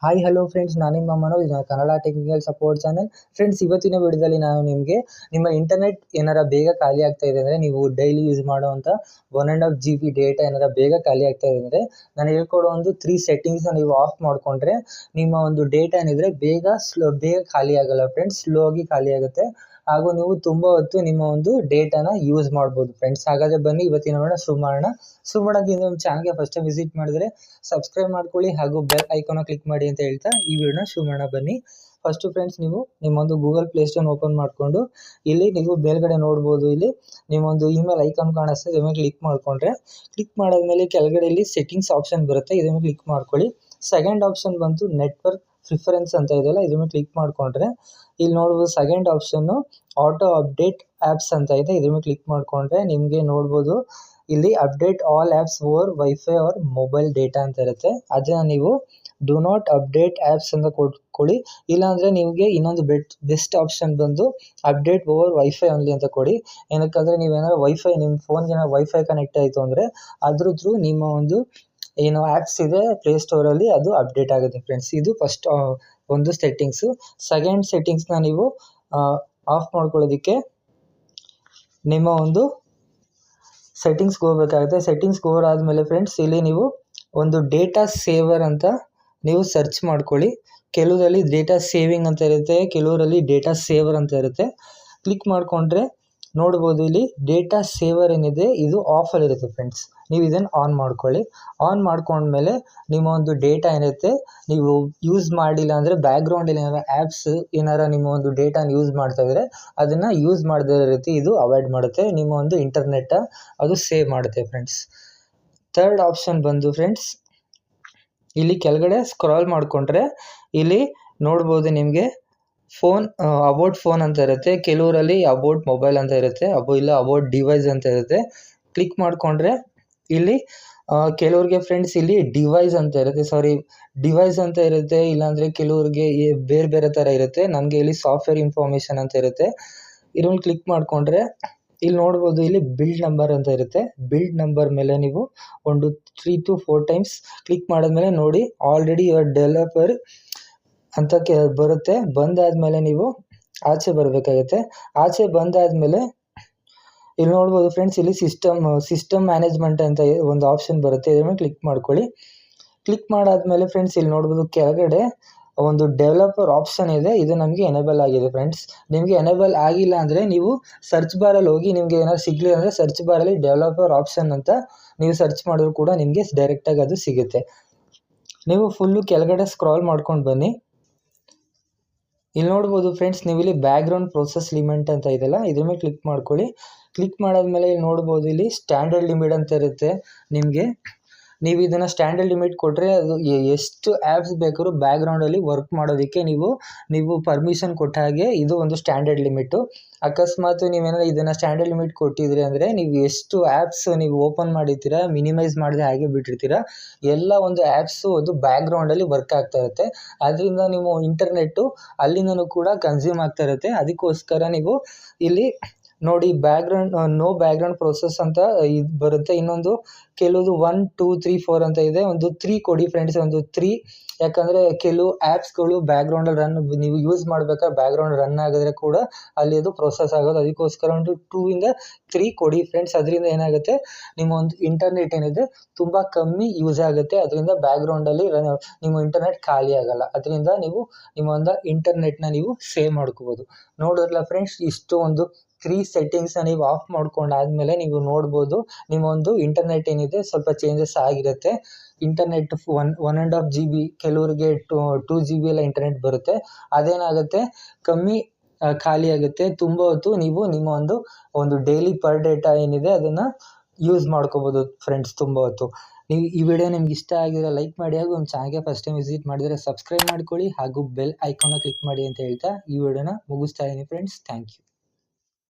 Hi hello friends, ನಾನು ನಿಮ್ಮ ಮನೋಜ್. ಇದು Kannada technical support channel. Friends, ಇವತ್ತಿನ ವಿಡಿಯೋದಲ್ಲಿ ನಾನು ನಿಮಗೆ ನಿಮ್ಮ ಇಂಟರ್ನೆಟ್ ಏನಾರ ಬೇಗ ಖಾಲಿ ಆಗ್ತಾ ಇದೆ ಅಂದರೆ, ನೀವು ಡೈಲಿ ಯೂಸ್ ಮಾಡುವಂಥ 1.5 GB ಡೇಟಾ ಏನಾರ ಬೇಗ ಖಾಲಿ ಆಗ್ತಾ ಇದೆ ಅಂದರೆ, ನಾನು ಹೇಳ್ಕೊಡೋ ಒಂದು 3 ಸೆಟ್ಟಿಂಗ್ಸ್ನ ನೀವು ಆಫ್ ಮಾಡಿಕೊಂಡ್ರೆ ನಿಮ್ಮ ಒಂದು ಡೇಟಾ ಏನಿದ್ರೆ ಬೇಗ ಖಾಲಿ ಆಗಲ್ಲ ಫ್ರೆಂಡ್ಸ್. ಸ್ಲೋ ಆಗಿ ಖಾಲಿ ಆಗುತ್ತೆ ಹಾಗೂ ನೀವು ತುಂಬ ಹೊತ್ತು ನಿಮ್ಮ ಒಂದು ಡೇಟಾನ ಯೂಸ್ ಮಾಡ್ಬೋದು ಫ್ರೆಂಡ್ಸ್. ಹಾಗಾದರೆ ಬನ್ನಿ ಇವತ್ತಿನ ವಿಡಿಯೋ ಶುರು ಮಾಡೋಣ. ಶುರು ಮಾಡೋಕ್ಕಿಂತ ನಮ್ಮ ಚಾನಲ್ಗೆ ಫಸ್ಟ್ ಟೈಮ್ ವಿಸಿಟ್ ಮಾಡಿದ್ರೆ ಸಬ್ಸ್ಕ್ರೈಬ್ ಮಾಡ್ಕೊಳ್ಳಿ ಹಾಗೂ ಬೆಲ್ ಐಕಾನ ಕ್ಲಿಕ್ ಮಾಡಿ ಅಂತ ಹೇಳ್ತಾ ಈ ವಿಡಿಯೋನ ಶುರು ಮಾಡೋಣ ಬನ್ನಿ. ಫಸ್ಟು ಫ್ರೆಂಡ್ಸ್, ನೀವು ನಿಮ್ಮೊಂದು ಗೂಗಲ್ ಪ್ಲೇಸ್ಟೋರ್ ಓಪನ್ ಮಾಡಿಕೊಂಡು ಇಲ್ಲಿ ನೀವು ಮೇಲ್ಗಡೆ ನೋಡ್ಬೋದು, ಇಲ್ಲಿ ನಿಮ್ಮೊಂದು ಇಮೇಲ್ ಐಕಾನ್ ಕಾಣಿಸ್ತದೆ. ಇದ್ರ ಮೇಲೆ ಕ್ಲಿಕ್ ಮಾಡಿಕೊಂಡ್ರೆ, ಕ್ಲಿಕ್ ಮಾಡಾದ್ಮೇಲೆ ಕೆಳಗಡೆ ಇಲ್ಲಿ ಸೆಟ್ಟಿಂಗ್ಸ್ ಆಪ್ಷನ್ ಬರುತ್ತೆ, ಇದ್ರ ಮೇಲೆ ಕ್ಲಿಕ್ ಮಾಡ್ಕೊಳ್ಳಿ. ಸೆಕೆಂಡ್ ಆಪ್ಷನ್ ಬಂತು ನೆಟ್ವರ್ಕ್ ಪ್ರಿಫರೆನ್ಸ್ ಅಂತ ಇದೆಯಲ್ಲ, ಇದ್ರ ಮೇಲೆ ಕ್ಲಿಕ್ ಮಾಡಿಕೊಂಡ್ರೆ ಇಲ್ಲಿ ನೋಡ್ಬೋದು ಸೆಕೆಂಡ್ ಆಪ್ಷನ್ನು ಆಟೋ ಅಪ್ಡೇಟ್ ಆ್ಯಪ್ಸ್ ಅಂತ ಇದೆ. ಇದ್ರ ಮೇಲೆ ಕ್ಲಿಕ್ ಮಾಡಿಕೊಂಡ್ರೆ ನಿಮಗೆ ನೋಡ್ಬೋದು ಇಲ್ಲಿ update all apps over wifi or mobile data ಅಂತ ಇರುತ್ತೆ. ಅದನ್ನು ನೀವು ಡು ನಾಟ್ ಅಪ್ಡೇಟ್ ಆ್ಯಪ್ಸ್ ಅಂತ ಕೊಡಿ. ಇಲ್ಲಾಂದರೆ ನಿಮಗೆ ಇನ್ನೊಂದು ಬೆಸ್ಟ್ ಆಪ್ಷನ್ ಬಂದು ಅಪ್ಡೇಟ್ ಓವರ್ ವೈಫೈ ಓನ್ಲಿ ಅಂತ ಕೊಡಿ. ಏನಕ್ಕಂದರೆ ನೀವೇನಾದ್ರು ನಿಮ್ಮ ಫೋನ್ಗೆ ವೈಫೈ ಕನೆಕ್ಟ್ ಆಯಿತು ಅಂದರೆ ಅದ್ರ ಥ್ರೂ ನಿಮ್ಮ ಒಂದು ಏನು ಆ್ಯಪ್ಸ್ ಇದೆ ಪ್ಲೇಸ್ಟೋರಲ್ಲಿ ಅದು ಅಪ್ಡೇಟ್ ಆಗುತ್ತೆ ಫ್ರೆಂಡ್ಸ್. ಇದು ಫಸ್ಟ್ ಒಂದು ಸೆಟ್ಟಿಂಗ್ಸು. ಸೆಕೆಂಡ್ ಸೆಟ್ಟಿಂಗ್ಸ್ನ ನೀವು ಆಫ್ ಮಾಡ್ಕೊಳ್ಳೋದಕ್ಕೆ ನಿಮ್ಮ ಒಂದು ಸೆಟ್ಟಿಂಗ್ಸ್ಗೆ ಹೋಗಬೇಕಾಗುತ್ತೆ. ಸೆಟ್ಟಿಂಗ್ಸ್ಗೆ ಹೋರಾದ್ಮೇಲೆ ಫ್ರೆಂಡ್ಸ್, ಇಲ್ಲಿ ನೀವು ಒಂದು ಡೇಟಾ ಸೇವರ್ ಅಂತ ನೀವು ಸರ್ಚ್ ಮಾಡ್ಕೊಳ್ಳಿ. ಕೆಲವರಲ್ಲಿ ಡೇಟಾ ಸೇವಿಂಗ್ ಅಂತ ಇರುತ್ತೆ, ಕೆಲವರಲ್ಲಿ ಡೇಟಾ ಸೇವರ್ ಅಂತ ಇರುತ್ತೆ. ಕ್ಲಿಕ್ ಮಾಡಿಕೊಂಡ್ರೆ ನೋಡ್ಬೋದು ಇಲ್ಲಿ ಡೇಟಾ ಸೇವರ್ ಏನಿದೆ ಇದು ಆಫಲ್ಲಿರುತ್ತೆ ಫ್ರೆಂಡ್ಸ್. ನೀವು ಇದನ್ನು ಆನ್ ಮಾಡ್ಕೊಳ್ಳಿ. ಆನ್ ಮಾಡ್ಕೊಂಡ್ಮೇಲೆ ನಿಮ್ಮ ಒಂದು ಡೇಟಾ ಏನಿರುತ್ತೆ ನೀವು ಯೂಸ್ ಮಾಡಿಲ್ಲ ಅಂದರೆ ಬ್ಯಾಕ್ಗ್ರೌಂಡಲ್ಲಿ ಏನಾರ ಆ್ಯಪ್ಸ್ ಏನಾರ ನಿಮ್ಮ ಒಂದು ಡೇಟಾನ ಯೂಸ್ ಮಾಡ್ತಾ ಇದ್ದರೆ ಅದನ್ನು ಯೂಸ್ ಮಾಡದೇ ಇರೋ ರೀತಿ ಇದು ಅವಾಯ್ಡ್ ಮಾಡುತ್ತೆ. ನಿಮ್ಮ ಒಂದು ಇಂಟರ್ನೆಟ್ ಅದು ಸೇವ್ ಮಾಡುತ್ತೆ ಫ್ರೆಂಡ್ಸ್. ಥರ್ಡ್ ಆಪ್ಷನ್ ಬಂದು ಫ್ರೆಂಡ್ಸ್, ಇಲ್ಲಿ ಕೆಳಗಡೆ ಸ್ಕ್ರಾಲ್ ಮಾಡಿಕೊಂಡ್ರೆ ಇಲ್ಲಿ ನೋಡ್ಬೋದು ನಿಮಗೆ ಫೋನ್ ಅಬೌಟ್ ಫೋನ್ ಅಂತ ಇರುತ್ತೆ, ಕೆಲವರಲ್ಲಿ ಅಬೌಟ್ ಮೊಬೈಲ್ ಅಂತ ಇರುತ್ತೆ, ಇಲ್ಲ ಅಬೌಟ್ ಡಿವೈಸ್ ಅಂತ ಇರುತ್ತೆ. ಕ್ಲಿಕ್ ಮಾಡಿಕೊಂಡ್ರೆ ಇಲ್ಲಿ ಕೆಲವ್ರಿಗೆ ಫ್ರೆಂಡ್ಸ್ ಇಲ್ಲಿ ಡಿವೈಸ್ ಅಂತ ಇರುತ್ತೆ, ಇಲ್ಲಾಂದರೆ ಕೆಲವ್ರಿಗೆ ಬೇರೆ ಬೇರೆ ಥರ ಇರುತ್ತೆ. ನನಗೆ ಇಲ್ಲಿ ಸಾಫ್ಟ್ವೇರ್ ಇನ್ಫಾರ್ಮೇಷನ್ ಅಂತ ಇರುತ್ತೆ. ಇದನ್ನು ಕ್ಲಿಕ್ ಮಾಡಿಕೊಂಡ್ರೆ ಇಲ್ಲಿ ನೋಡ್ಬೋದು ಇಲ್ಲಿ ಬಿಲ್ಡ್ ನಂಬರ್ ಅಂತ ಇರುತ್ತೆ. ಬಿಲ್ಡ್ ನಂಬರ್ ಮೇಲೆ ನೀವು ಒಂದು 3 to 4 ಟೈಮ್ಸ್ ಕ್ಲಿಕ್ ಮಾಡಿದ್ಮೇಲೆ ನೋಡಿ ಆಲ್ರೆಡಿ ಯುವರ್ ಡೆವಲಪರ್ ಅಂತ ಬರುತ್ತೆ. ಬಂದಾದಮೇಲೆ ನೀವು ಆಚೆ ಬರಬೇಕಾಗುತ್ತೆ. ಆಚೆ ಬಂದಾದಮೇಲೆ ಇಲ್ಲಿ ನೋಡ್ಬೋದು ಫ್ರೆಂಡ್ಸ್, ಇಲ್ಲಿ ಸಿಸ್ಟಮ್ ಮ್ಯಾನೇಜ್ಮೆಂಟ್ ಅಂತ ಒಂದು ಆಪ್ಷನ್ ಬರುತ್ತೆ, ಇದ್ರ ಮೇಲೆ ಕ್ಲಿಕ್ ಮಾಡ್ಕೊಳ್ಳಿ. ಕ್ಲಿಕ್ ಮಾಡಾದ್ಮೇಲೆ ಫ್ರೆಂಡ್ಸ್ ಇಲ್ಲಿ ನೋಡ್ಬೋದು ಕೆಳಗಡೆ ಒಂದು ಡೆವಲಪರ್ ಆಪ್ಷನ್ ಇದೆ, ಇದು ನಮಗೆ ಎನೇಬಲ್ ಆಗಿದೆ ಫ್ರೆಂಡ್ಸ್. ನಿಮಗೆ ಎನೇಬಲ್ ಆಗಿಲ್ಲ ಅಂದರೆ ನೀವು ಸರ್ಚ್ ಬಾರಲ್ಲಿ ಹೋಗಿ ನಿಮಗೆ ಏನಾದ್ರು ಸಿಗಲಿಲ್ಲ ಅಂದರೆ ಸರ್ಚ್ ಬಾರಲ್ಲಿ ಡೆವಲಪರ್ ಆಪ್ಷನ್ ಅಂತ ನೀವು ಸರ್ಚ್ ಮಾಡಿದ್ರು ಕೂಡ ನಿಮಗೆ ಡೈರೆಕ್ಟಾಗಿ ಅದು ಸಿಗುತ್ತೆ. ನೀವು ಫುಲ್ಲು ಕೆಳಗಡೆ ಸ್ಕ್ರಾಲ್ ಮಾಡ್ಕೊಂಡು ಬನ್ನಿ. ಇಲ್ಲಿ ನೋಡ್ಬೋದು ಫ್ರೆಂಡ್ಸ್, ನೀವು ಇಲ್ಲಿ ಬ್ಯಾಕ್ಗ್ರೌಂಡ್ ಪ್ರೋಸೆಸ್ ಲಿಮಿಟ್ ಅಂತ ಇದೆಯಲ್ಲ, ಇದ್ರ ಮೇಲೆ ಕ್ಲಿಕ್ ಮಾಡ್ಕೊಳ್ಳಿ. ಕ್ಲಿಕ್ ಮಾಡಾದ್ಮೇಲೆ ಇಲ್ಲಿ ನೋಡ್ಬೋದು ಇಲ್ಲಿ ಸ್ಟ್ಯಾಂಡರ್ಡ್ ಲಿಮಿಟ್ ಅಂತ ಇರುತ್ತೆ. ನೀವು ಇದನ್ನು ಸ್ಟ್ಯಾಂಡರ್ಡ್ ಲಿಮಿಟ್ ಕೊಟ್ಟರೆ ಅದು ಎಷ್ಟು ಆ್ಯಪ್ಸ್ ಬೇಕಾದ್ರೂ ಬ್ಯಾಕ್ಗ್ರೌಂಡಲ್ಲಿ ವರ್ಕ್ ಮಾಡೋದಕ್ಕೆ ನೀವು ಪರ್ಮಿಷನ್ ಕೊಟ್ಟ ಹಾಗೆ ಇದು ಒಂದು ಸ್ಟ್ಯಾಂಡರ್ಡ್ ಲಿಮಿಟು. ಅಕಸ್ಮಾತ್ ನೀವೇನಾದ್ರು ಇದನ್ನು ಸ್ಟ್ಯಾಂಡರ್ಡ್ ಲಿಮಿಟ್ ಕೊಟ್ಟಿದ್ರಿ ಅಂದರೆ ನೀವು ಎಷ್ಟು ಆ್ಯಪ್ಸ್ ನೀವು ಓಪನ್ ಮಾಡಿರ್ತೀರ, ಮಿನಿಮೈಸ್ ಮಾಡದೆ ಹಾಗೆ ಬಿಟ್ಟಿರ್ತೀರ, ಎಲ್ಲ ಒಂದು ಆ್ಯಪ್ಸು ಅದು ಬ್ಯಾಕ್ಗ್ರೌಂಡಲ್ಲಿ ವರ್ಕ್ ಆಗ್ತಾ ಇರುತ್ತೆ. ಅದರಿಂದ ನೀವು ಇಂಟರ್ನೆಟ್ಟು ಅಲ್ಲಿಂದನೂ ಕೂಡ ಕನ್ಸ್ಯೂಮ್ ಆಗ್ತಾ ಇರುತ್ತೆ. ಅದಕ್ಕೋಸ್ಕರ ನೀವು ಇಲ್ಲಿ ನೋಡಿ ನೋ ಬ್ಯಾಕ್ಗ್ರೌಂಡ್ ಪ್ರೋಸೆಸ್ ಅಂತ ಇದು ಬರುತ್ತೆ. ಇನ್ನೊಂದು ಕೆಲವುದು 1 2 3 4 ಅಂತ ಇದೆ, ಒಂದು 3 ಕೊಡಿ ಫ್ರೆಂಡ್ಸ್, ಒಂದು 3. ಯಾಕಂದರೆ ಕೆಲವು ಆ್ಯಪ್ಸ್ಗಳು ಬ್ಯಾಕ್ಗ್ರೌಂಡಲ್ಲಿ ನೀವು ಯೂಸ್ ಮಾಡ್ಬೇಕಾದ್ರೆ ಬ್ಯಾಕ್ಗ್ರೌಂಡ್ ರನ್ ಆಗಿದ್ರೆ ಕೂಡ ಅಲ್ಲಿ ಅದು ಪ್ರೊಸೆಸ್ ಆಗೋದು. ಅದಕ್ಕೋಸ್ಕರ ಒಂದು 2 ಇಂದ 3 ಕೊಡಿ ಫ್ರೆಂಡ್ಸ್. ಅದರಿಂದ ಏನಾಗುತ್ತೆ ನಿಮ್ಮ ಒಂದು ಇಂಟರ್ನೆಟ್ ಏನಿದೆ ತುಂಬ ಕಮ್ಮಿ ಯೂಸ್ ಆಗುತ್ತೆ. ಅದರಿಂದ ಬ್ಯಾಕ್ಗ್ರೌಂಡಲ್ಲಿ ನಿಮ್ಮ ಇಂಟರ್ನೆಟ್ ಖಾಲಿ ಆಗಲ್ಲ. ಅದರಿಂದ ನೀವು ನಿಮ್ಮ ಒಂದು ಇಂಟರ್ನೆಟ್ನ ನೀವು ಸೇವ್ ಮಾಡ್ಕೋಬೋದು. ನೋಡಿದ್ರಲ್ಲ ಫ್ರೆಂಡ್ಸ್, ಇಷ್ಟು ಒಂದು 3 ಸೆಟ್ಟಿಂಗ್ಸ್ನ ನೀವು ಆಫ್ ಮಾಡ್ಕೊಂಡಾದ್ಮೇಲೆ ನೀವು ನೋಡ್ಬೋದು ನಿಮ್ಮ ಒಂದು ಇಂಟರ್ನೆಟ್ ಏನಿದೆ ಸ್ವಲ್ಪ ಚೇಂಜಸ್ ಆಗಿರುತ್ತೆ. ಇಂಟರ್ನೆಟ್ 1.5 GB, ಕೆಲವರಿಗೆ 2 GB ಎಲ್ಲ ಇಂಟರ್ನೆಟ್ ಬರುತ್ತೆ. ಅದೇನಾಗುತ್ತೆ ಕಮ್ಮಿ ಖಾಲಿ ಆಗುತ್ತೆ. ತುಂಬ ಹೊತ್ತು ನೀವು ನಿಮ್ಮ ಒಂದು ಡೈಲಿ ಪರ್ ಡೇಟಾ ಏನಿದೆ ಅದನ್ನು ಯೂಸ್ ಮಾಡ್ಕೋಬೋದು ಫ್ರೆಂಡ್ಸ್ ತುಂಬ ಹೊತ್ತು. ನೀವು ಈ ವಿಡಿಯೋ ನಿಮ್ಗೆ ಇಷ್ಟ ಆಗಿದ್ರೆ ಲೈಕ್ ಮಾಡಿ ಹಾಗೂ ನಮ್ಮ ಚಾನಲ್ಗೆ ಫಸ್ಟ್ ಟೈಮ್ ವಿಸಿಟ್ ಮಾಡಿದರೆ ಸಬ್ಸ್ಕ್ರೈಬ್ ಮಾಡ್ಕೊಳ್ಳಿ ಹಾಗೂ ಬೆಲ್ ಐಕಾನ್ನ ಕ್ಲಿಕ್ ಮಾಡಿ ಅಂತ ಹೇಳ್ತಾ ಈ ವಿಡಿಯೋನ ಮುಗಿಸ್ತಾ ಇದ್ದೀನಿ ಫ್ರೆಂಡ್ಸ್. Thank you.